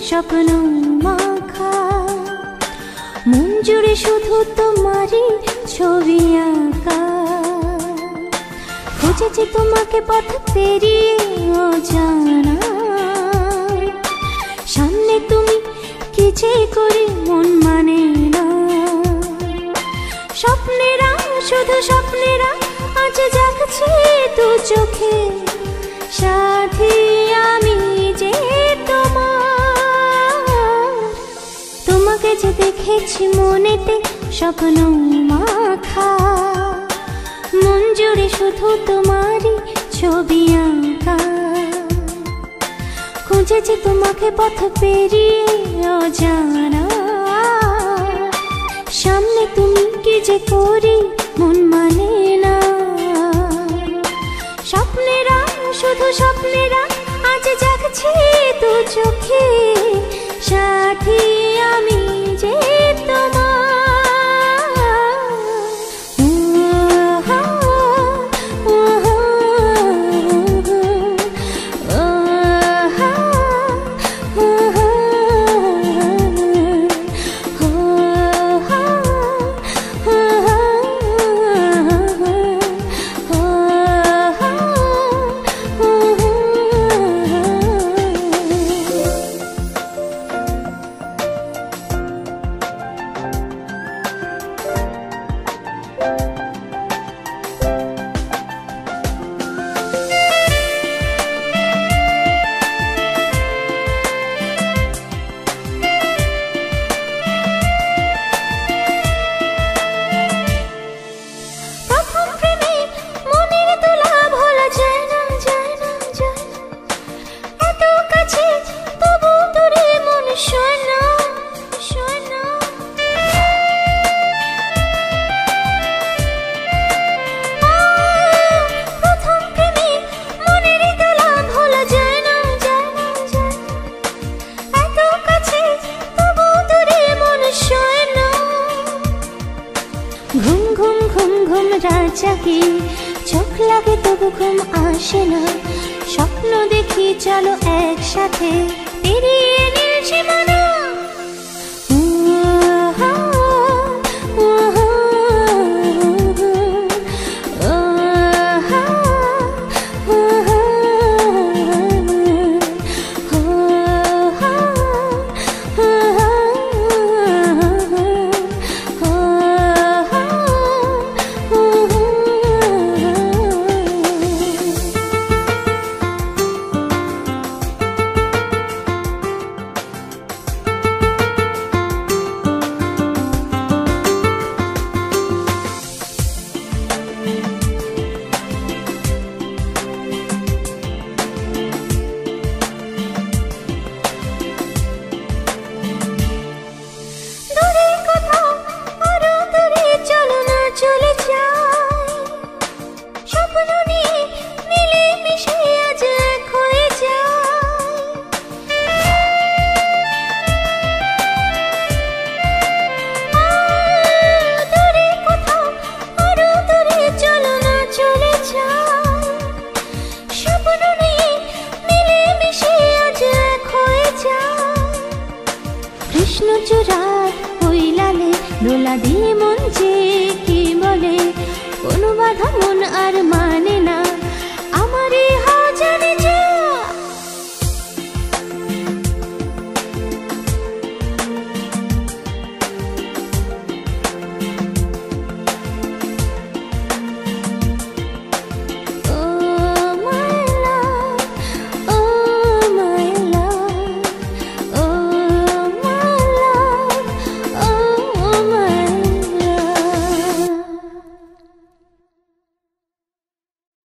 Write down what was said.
স্বপ্ন মাখা মন জুড়ে শুধু তোমারই ছবি আঁকা। খুঁজেছি তোমাকে পথ পেরিয়ে অজানা, সামনে তুমি কি যে করি মন মানে না। স্বপ্নেরা শুধু স্বপ্নেরা আজ জাগছে দু চোখে, সাথী আমি যে তোমার। তোমাকে যে দেখেছি মনেতে স্বপ্ন মাখা মন জুড়ে শুধু তোমারই ছবি আঁকা। খুঁজেছি তোমাকে পথ পেরিয়ে অজানা, সামনে তুমি কি যে করি মন মানে না। স্বপ্নেরা শুধু স্বপ্নেরা আজ জাগছে দু চোখে, সাথী আমি যে তোমার। ঘুম ঘুম ঘুম ঘুম রাত জাগে, চোখ লাগে তবু ঘুম আসে না। স্বপ্ন দেখি চলো একসাথে পেরিয়ে নীল সীমানা। কৃষ্ণচূড়ার ওই লালে দোলা দিয়ে মন যে কি বলে, কোনো বাধা মন আর মানে